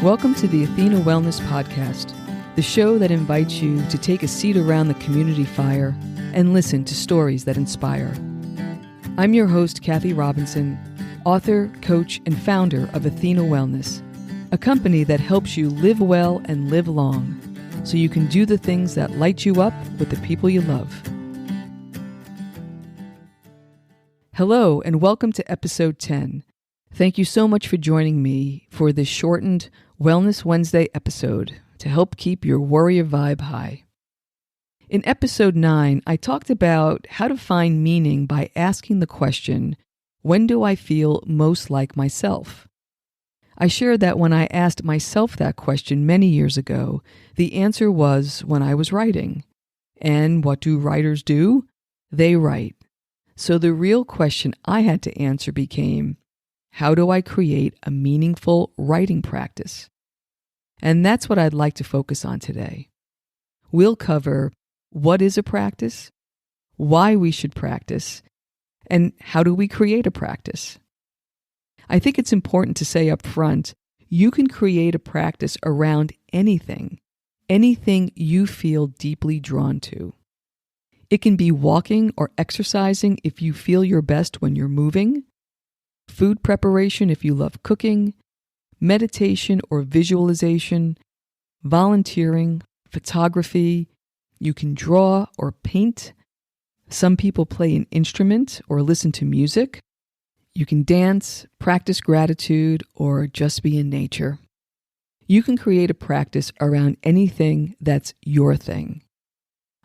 Welcome to the Athena Wellness Podcast, the show that invites you to take a seat around the community fire and listen to stories that inspire. I'm your host, Kathy Robinson, author, coach, and founder of Athena Wellness, a company that helps you live well and live long so you can do the things that light you up with the people you love. Hello, and welcome to episode 10. Thank you so much for joining me for this shortened Wellness Wednesday episode to help keep your warrior vibe high. In episode 9, I talked about how to find meaning by asking the question, when do I feel most like myself? I shared that when I asked myself that question many years ago, the answer was when I was writing. And what do writers do? They write. So the real question I had to answer became, how do I create a meaningful writing practice? And that's what I'd like to focus on today. We'll cover what is a practice, why we should practice, and how do we create a practice. I think it's important to say up front, you can create a practice around anything you feel deeply drawn to. It can be walking or exercising if you feel your best when you're moving, food preparation if you love cooking, meditation or visualization, volunteering, photography. You can draw or paint. Some people play an instrument or listen to music. You can dance, practice gratitude, or just be in nature. You can create a practice around anything that's your thing.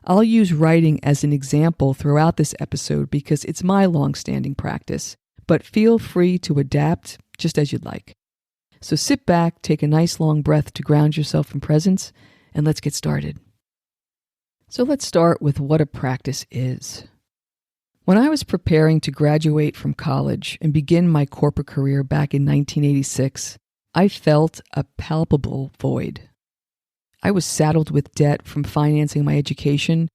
I'll use writing as an example throughout this episode because it's my long-standing practice, but feel free to adapt just as you'd like. So sit back, take a nice long breath to ground yourself in presence, and let's get started. So let's start with what a practice is. When I was preparing to graduate from college and begin my corporate career back in 1986, I felt a palpable void. I was saddled with debt from financing my education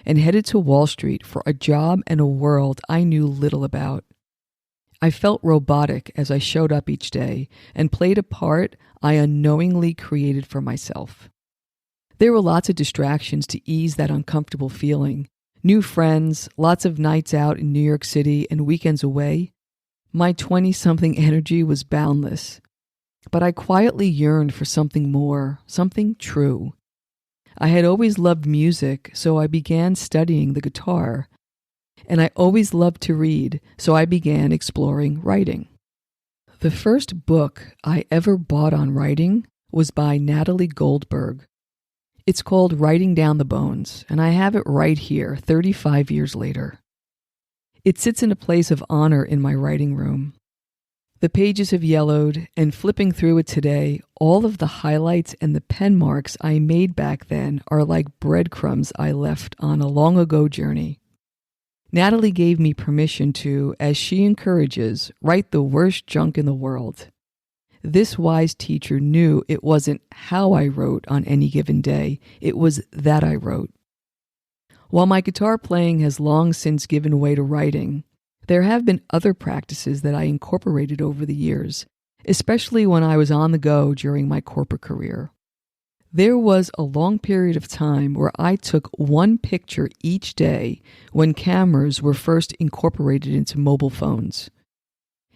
and headed to Wall Street for a job and a world I knew little about. I felt robotic as I showed up each day and played a part I unknowingly created for myself. There were lots of distractions to ease that uncomfortable feeling. New friends, lots of nights out in New York City and weekends away. My 20-something energy was boundless. But I quietly yearned for something more, something true. I had always loved music, so I began studying the guitar. And I always loved to read, so I began exploring writing. The first book I ever bought on writing was by Natalie Goldberg. It's called Writing Down the Bones, and I have it right here, 35 years later. It sits in a place of honor in my writing room. The pages have yellowed, and flipping through it today, all of the highlights and the pen marks I made back then are like breadcrumbs I left on a long ago journey. Natalie gave me permission to, as she encourages, write the worst junk in the world. This wise teacher knew it wasn't how I wrote on any given day, it was that I wrote. While my guitar playing has long since given way to writing, there have been other practices that I incorporated over the years, especially when I was on the go during my corporate career. There was a long period of time where I took one picture each day when cameras were first incorporated into mobile phones.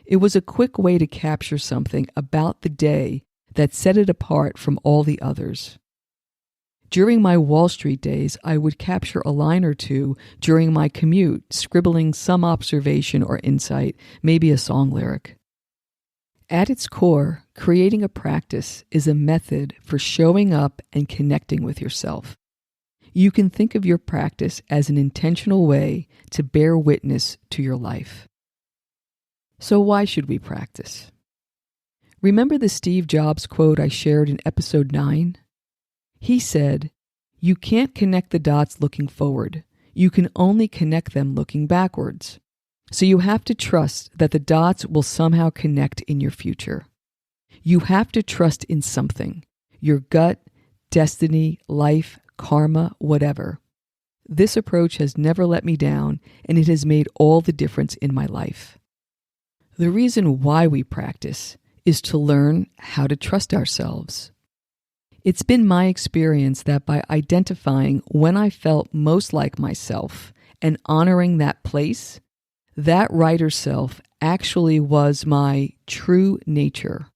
It was a quick way to capture something about the day that set it apart from all the others. During my Wall Street days, I would capture a line or two during my commute, scribbling some observation or insight, maybe a song lyric. At its core, creating a practice is a method for showing up and connecting with yourself. You can think of your practice as an intentional way to bear witness to your life. So why should we practice? Remember the Steve Jobs quote I shared in episode 9? He said, "You can't connect the dots looking forward. You can only connect them looking backwards. So you have to trust that the dots will somehow connect in your future. You have to trust in something, your gut, destiny, life, karma, whatever. This approach has never let me down, and it has made all the difference in my life. The reason why we practice is to learn how to trust ourselves. It's been my experience that by identifying when I felt most like myself and honoring that place, that writer self actually was my true nature,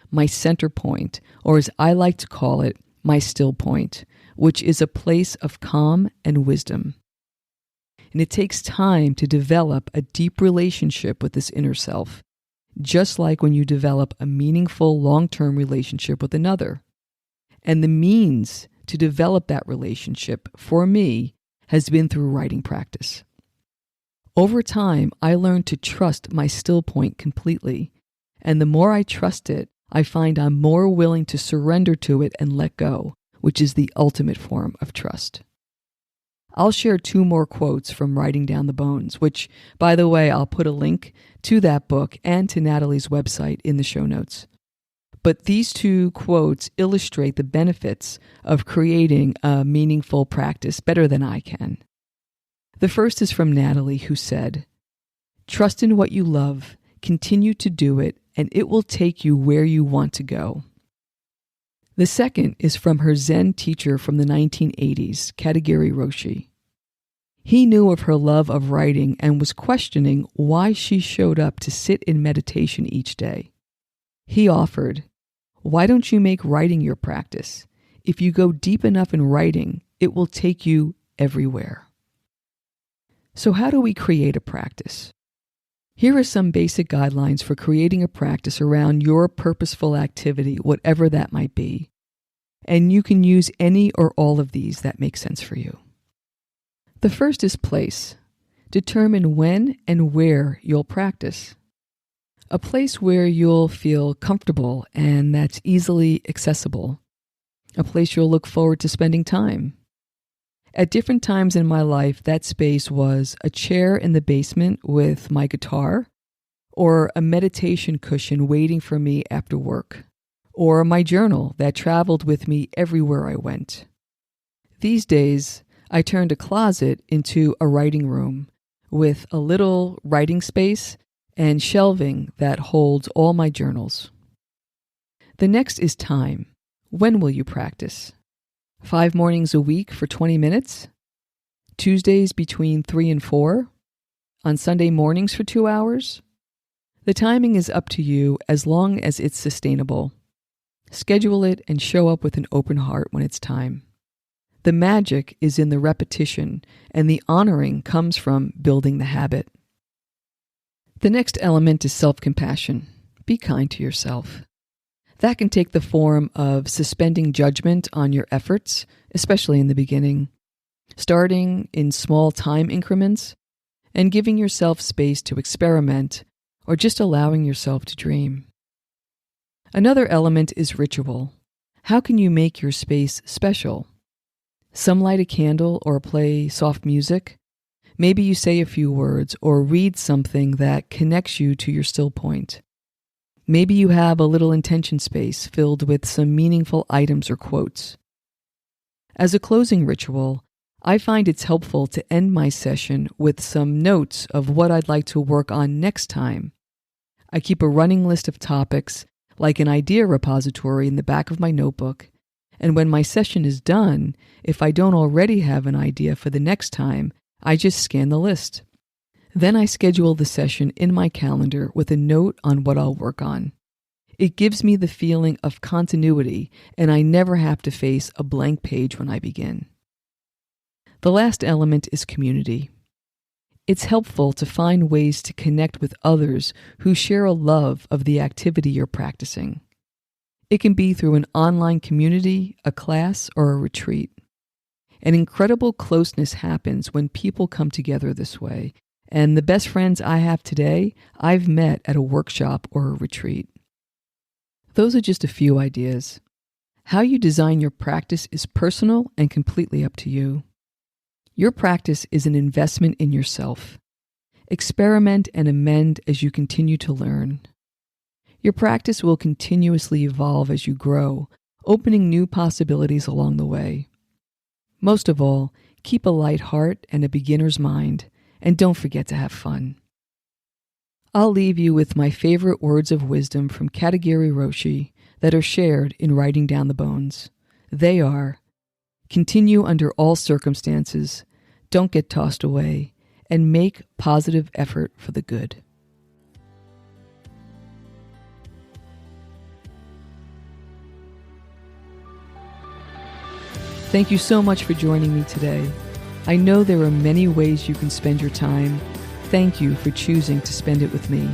my center point, or as I like to call it, my still point, which is a place of calm and wisdom. And it takes time to develop a deep relationship with this inner self, just like when you develop a meaningful long-term relationship with another. And the means to develop that relationship, for me, has been through writing practice. Over time, I learned to trust my still point completely. And the more I trust it, I find I'm more willing to surrender to it and let go, which is the ultimate form of trust. I'll share 2 more quotes from Writing Down the Bones, which, by the way, I'll put a link to that book and to Natalie's website in the show notes. But these 2 quotes illustrate the benefits of creating a meaningful practice better than I can. The first is from Natalie, who said, "Trust in what you love, continue to do it, and it will take you where you want to go." The second is from her Zen teacher from the 1980s, Katagiri Roshi. He knew of her love of writing and was questioning why she showed up to sit in meditation each day. He offered, "Why don't you make writing your practice? If you go deep enough in writing, it will take you everywhere." So how do we create a practice? Here are some basic guidelines for creating a practice around your purposeful activity, whatever that might be. And you can use any or all of these that make sense for you. The first is place. Determine when and where you'll practice. A place where you'll feel comfortable and that's easily accessible. A place you'll look forward to spending time. At different times in my life, that space was a chair in the basement with my guitar, or a meditation cushion waiting for me after work, or my journal that traveled with me everywhere I went. These days, I turned a closet into a writing room with a little writing space and shelving that holds all my journals. The next is time. When will you practice? 5 mornings a week for 20 minutes? Tuesdays between 3 and 4? On Sunday mornings for 2 hours? The timing is up to you as long as it's sustainable. Schedule it and show up with an open heart when it's time. The magic is in the repetition, and the honoring comes from building the habit. The next element is self-compassion. Be kind to yourself. That can take the form of suspending judgment on your efforts, especially in the beginning, starting in small time increments, and giving yourself space to experiment or just allowing yourself to dream. Another element is ritual. How can you make your space special? Some light a candle or play soft music. Maybe you say a few words or read something that connects you to your still point. Maybe you have a little intention space filled with some meaningful items or quotes. As a closing ritual, I find it's helpful to end my session with some notes of what I'd like to work on next time. I keep a running list of topics, like an idea repository in the back of my notebook, and when my session is done, if I don't already have an idea for the next time, I just scan the list. Then I schedule the session in my calendar with a note on what I'll work on. It gives me the feeling of continuity, and I never have to face a blank page when I begin. The last element is community. It's helpful to find ways to connect with others who share a love of the activity you're practicing. It can be through an online community, a class, or a retreat. An incredible closeness happens when people come together this way, and the best friends I have today, I've met at a workshop or a retreat. Those are just a few ideas. How you design your practice is personal and completely up to you. Your practice is an investment in yourself. Experiment and amend as you continue to learn. Your practice will continuously evolve as you grow, opening new possibilities along the way. Most of all, keep a light heart and a beginner's mind, and don't forget to have fun. I'll leave you with my favorite words of wisdom from Katagiri Roshi that are shared in Writing Down the Bones. They are, continue under all circumstances, don't get tossed away, and make positive effort for the good. Thank you so much for joining me today. I know there are many ways you can spend your time. Thank you for choosing to spend it with me.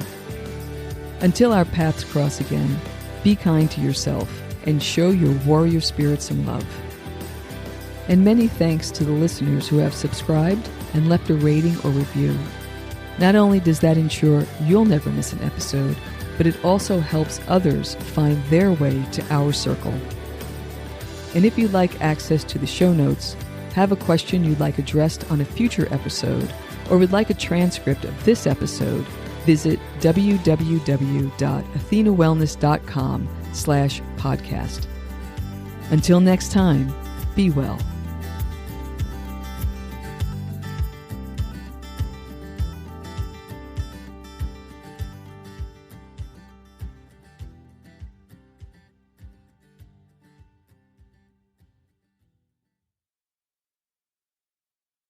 Until our paths cross again, be kind to yourself and show your warrior spirit some love. And many thanks to the listeners who have subscribed and left a rating or review. Not only does that ensure you'll never miss an episode, but it also helps others find their way to our circle. And if you'd like access to the show notes, have a question you'd like addressed on a future episode, or would like a transcript of this episode, visit www.athenawellness.com/podcast. Until next time, be well.